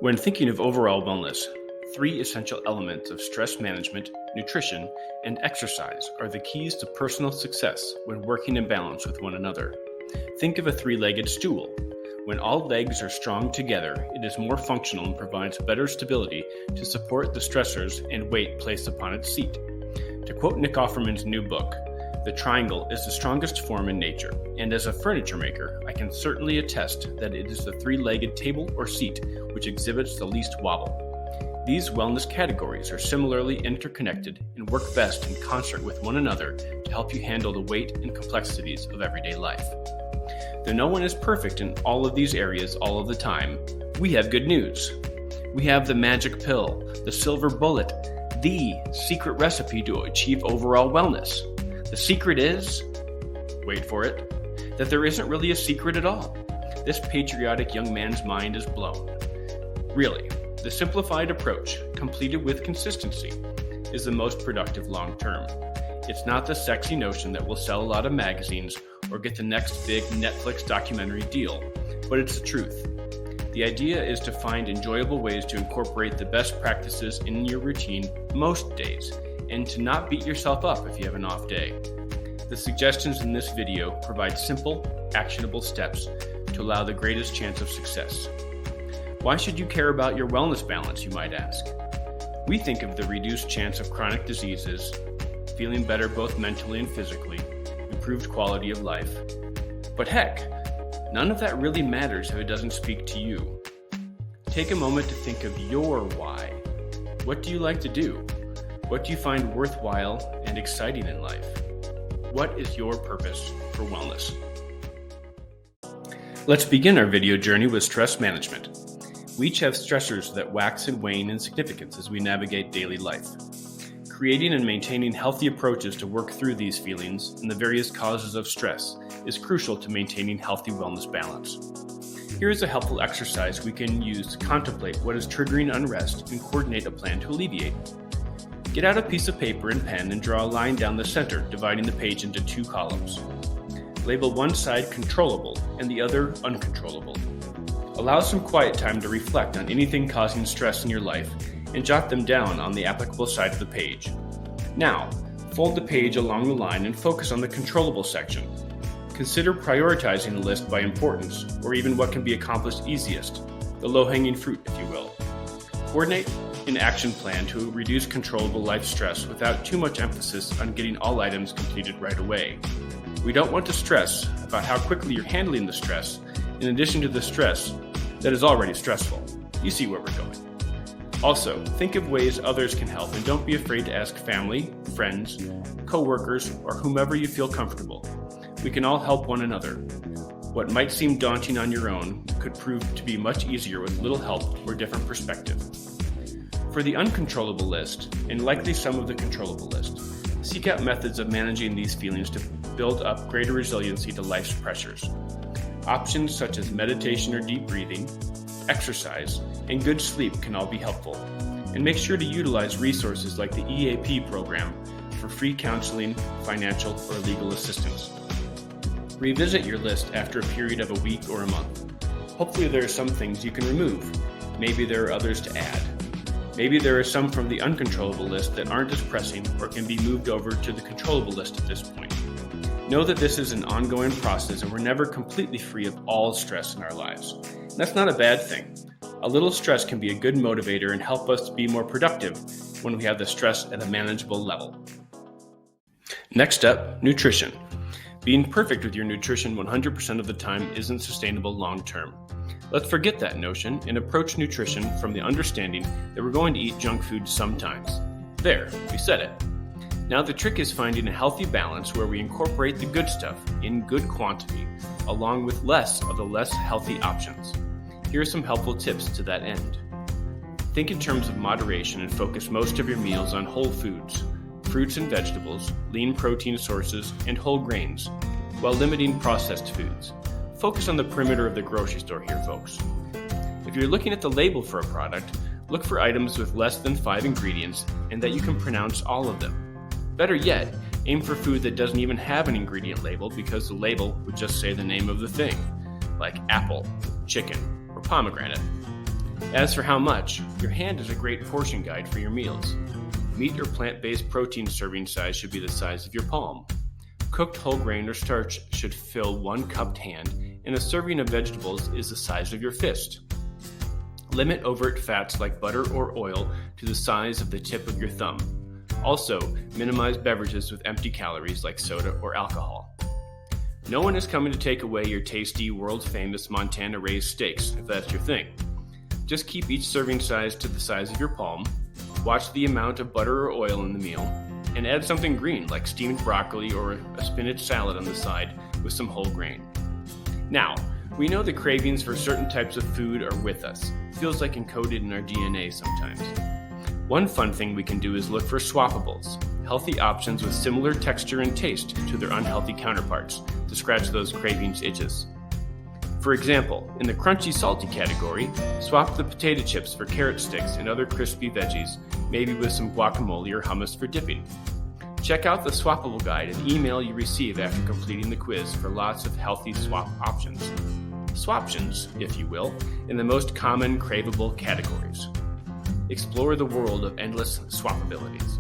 When thinking of overall wellness, three essential elements of stress management, nutrition, and exercise are the keys to personal success when working in balance with one another. Think of a three-legged stool. When all legs are strong together, it is more functional and provides better stability to support the stressors and weight placed upon its seat. To quote Nick Offerman's new book, "The triangle is the strongest form in nature, and as a furniture maker, I can certainly attest that it is the three-legged table or seat which exhibits the least wobble." These wellness categories are similarly interconnected and work best in concert with one another to help you handle the weight and complexities of everyday life. Though no one is perfect in all of these areas all of the time, we have good news. We have the magic pill, the silver bullet, the secret recipe to achieve overall wellness. The secret is, wait for it, that there isn't really a secret at all. This patriotic young man's mind is blown. Really, the simplified approach, completed with consistency, is the most productive long term. It's not the sexy notion that will sell a lot of magazines or get the next big Netflix documentary deal, but it's the truth. The idea is to find enjoyable ways to incorporate the best practices in your routine most days, and to not beat yourself up if you have an off day. The suggestions in this video provide simple, actionable steps to allow the greatest chance of success. Why should you care about your wellness balance, you might ask? We think of the reduced chance of chronic diseases, feeling better both mentally and physically, improved quality of life. But heck, none of that really matters if it doesn't speak to you. Take a moment to think of your why. What do you like to do? What do you find worthwhile and exciting in life? What is your purpose for wellness? Let's begin our video journey with stress management. We each have stressors that wax and wane in significance as we navigate daily life. Creating and maintaining healthy approaches to work through these feelings and the various causes of stress is crucial to maintaining healthy wellness balance. Here is a helpful exercise we can use to contemplate what is triggering unrest and coordinate a plan to alleviate. Get out a piece of paper and pen and draw a line down the center, dividing the page into two columns. Label one side controllable and the other uncontrollable. Allow some quiet time to reflect on anything causing stress in your life and jot them down on the applicable side of the page. Now, fold the page along the line and focus on the controllable section. Consider prioritizing the list by importance, or even what can be accomplished easiest, the low-hanging fruit, if you will. Coordinate an action plan to reduce controllable life stress without too much emphasis on getting all items completed right away. We don't want to stress about how quickly you're handling the stress, in addition to the stress that is already stressful. You see where we're going. Also, think of ways others can help and don't be afraid to ask family, friends, co-workers, or whomever you feel comfortable. We can all help one another. What might seem daunting on your own could prove to be much easier with little help or different perspective. For the uncontrollable list, and likely some of the controllable list, seek out methods of managing these feelings to build up greater resiliency to life's pressures. Options such as meditation or deep breathing, exercise, and good sleep can all be helpful. And make sure to utilize resources like the EAP program for free counseling, financial, or legal assistance. Revisit your list after a period of a week or a month. Hopefully there are some things you can remove. Maybe there are others to add. Maybe there are some from the uncontrollable list that aren't as pressing or can be moved over to the controllable list at this point. Know that this is an ongoing process and we're never completely free of all stress in our lives. And that's not a bad thing. A little stress can be a good motivator and help us be more productive when we have the stress at a manageable level. Next up, nutrition. Being perfect with your nutrition 100% of the time isn't sustainable long term. Let's forget that notion and approach nutrition from the understanding that we're going to eat junk food sometimes. There, we said it. Now the trick is finding a healthy balance where we incorporate the good stuff in good quantity, along with less of the less healthy options. Here are some helpful tips to that end. Think in terms of moderation and focus most of your meals on whole foods, fruits and vegetables, lean protein sources, and whole grains, while limiting processed foods. Focus on the perimeter of the grocery store here, folks. If you're looking at the label for a product, look for items with less than 5 ingredients and that you can pronounce all of them. Better yet, aim for food that doesn't even have an ingredient label because the label would just say the name of the thing, like apple, chicken, or pomegranate. As for how much, your hand is a great portion guide for your meals. Meat or plant-based protein serving size should be the size of your palm. Cooked whole grain or starch should fill 1 cupped hand, and a serving of vegetables is the size of your fist. Limit overt fats like butter or oil to the size of the tip of your thumb. Also, minimize beverages with empty calories like soda or alcohol. No one is coming to take away your tasty, world-famous Montana-raised steaks, if that's your thing. Just keep each serving size to the size of your palm, watch the amount of butter or oil in the meal, and add something green like steamed broccoli or a spinach salad on the side with some whole grain. Now, we know the cravings for certain types of food are with us. It feels like encoded in our DNA sometimes. One fun thing we can do is look for swappables, healthy options with similar texture and taste to their unhealthy counterparts, to scratch those cravings itches. For example, in the crunchy salty category, swap the potato chips for carrot sticks and other crispy veggies, maybe with some guacamole or hummus for dipping. Check out the swappable guide and email you receive after completing the quiz for lots of healthy swap options. Swaptions, if you will, in the most common craveable categories. Explore the world of endless swapabilities.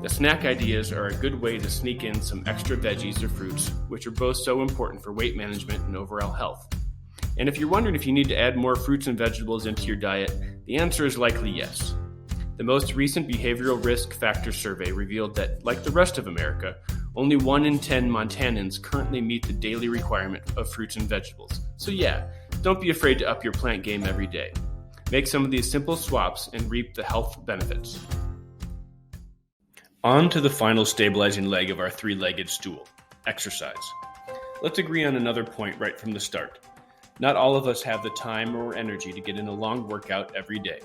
The snack ideas are a good way to sneak in some extra veggies or fruits, which are both so important for weight management and overall health. And if you're wondering if you need to add more fruits and vegetables into your diet, the answer is likely yes. The most recent behavioral risk factor survey revealed that, like the rest of America, only 1 in 10 Montanans currently meet the daily requirement of fruits and vegetables. So yeah, don't be afraid to up your plant game every day. Make some of these simple swaps and reap the health benefits. On to the final stabilizing leg of our 3-legged stool, exercise. Let's agree on another point right from the start. Not all of us have the time or energy to get in a long workout every day.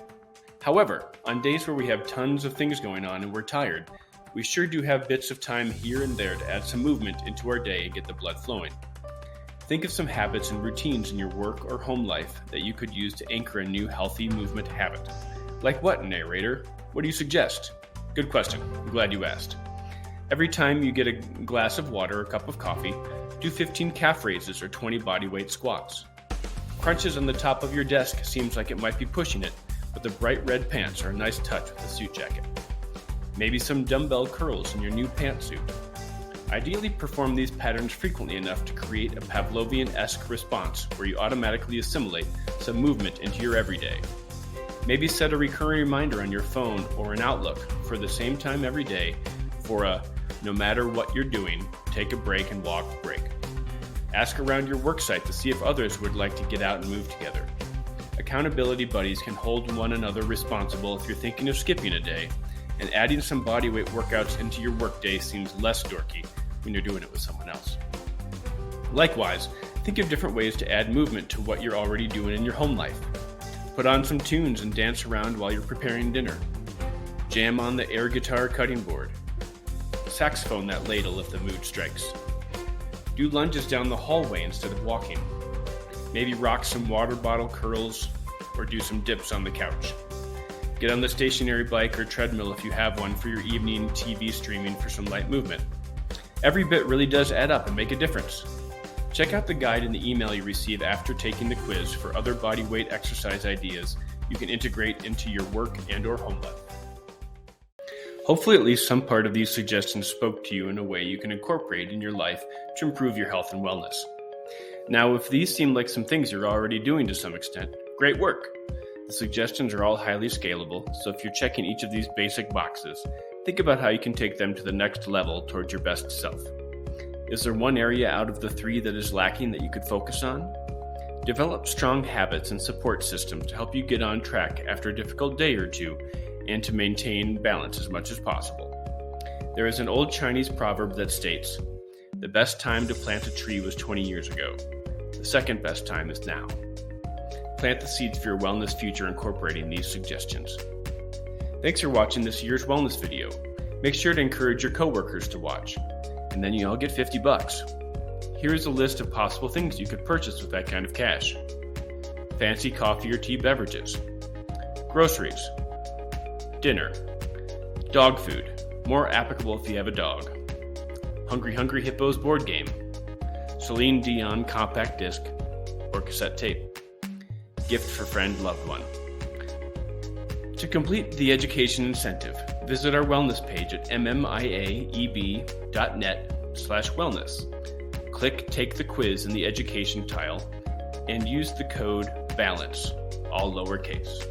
However, on days where we have tons of things going on and we're tired, we sure do have bits of time here and there to add some movement into our day and get the blood flowing. Think of some habits and routines in your work or home life that you could use to anchor a new healthy movement habit. Like what, narrator? What do you suggest? Good question. I'm glad you asked. Every time you get a glass of water or cup of coffee, do 15 calf raises or 20 bodyweight squats. Crunches on the top of your desk seems like it might be pushing it, but the bright red pants are a nice touch with the suit jacket. Maybe some dumbbell curls in your new pantsuit. Ideally, perform these patterns frequently enough to create a Pavlovian-esque response where you automatically assimilate some movement into your everyday. Maybe set a recurring reminder on your phone or an Outlook for the same time every day for a no matter what you're doing, take a break and walk break. Ask around your worksite to see if others would like to get out and move together. Accountability buddies can hold one another responsible if you're thinking of skipping a day, and adding some bodyweight workouts into your workday seems less dorky when you're doing it with someone else. Likewise, think of different ways to add movement to what you're already doing in your home life. Put on some tunes and dance around while you're preparing dinner. Jam on the air guitar cutting board. Saxophone that ladle if the mood strikes. Do lunges down the hallway instead of walking. Maybe rock some water bottle curls or do some dips on the couch. Get on the stationary bike or treadmill if you have one for your evening TV streaming for some light movement. Every bit really does add up and make a difference. Check out the guide in the email you receive after taking the quiz for other body weight exercise ideas you can integrate into your work and or home life. Hopefully at least some part of these suggestions spoke to you in a way you can incorporate in your life to improve your health and wellness. Now, if these seem like some things you're already doing to some extent, great work! The suggestions are all highly scalable, so if you're checking each of these basic boxes, think about how you can take them to the next level towards your best self. Is there one area out of the 3 that is lacking that you could focus on? Develop strong habits and support systems to help you get on track after a difficult day or two and to maintain balance as much as possible. There is an old Chinese proverb that states, "The best time to plant a tree was 20 years ago. The second best time is now." Plant the seeds for your wellness future incorporating these suggestions. Thanks for watching this year's wellness video. Make sure to encourage your coworkers to watch, and then you all get $50. Here's a list of possible things you could purchase with that kind of cash. Fancy coffee or tea beverages. Groceries. Dinner. Dog food, more applicable if you have a dog. Hungry Hungry Hippos board game. Celine Dion compact disc or cassette tape. Gift for friend, loved one. To complete the education incentive, visit our wellness page at mmiaeb.net/wellness. Click Take the Quiz in the Education tile and use the code BALANCE, all lowercase.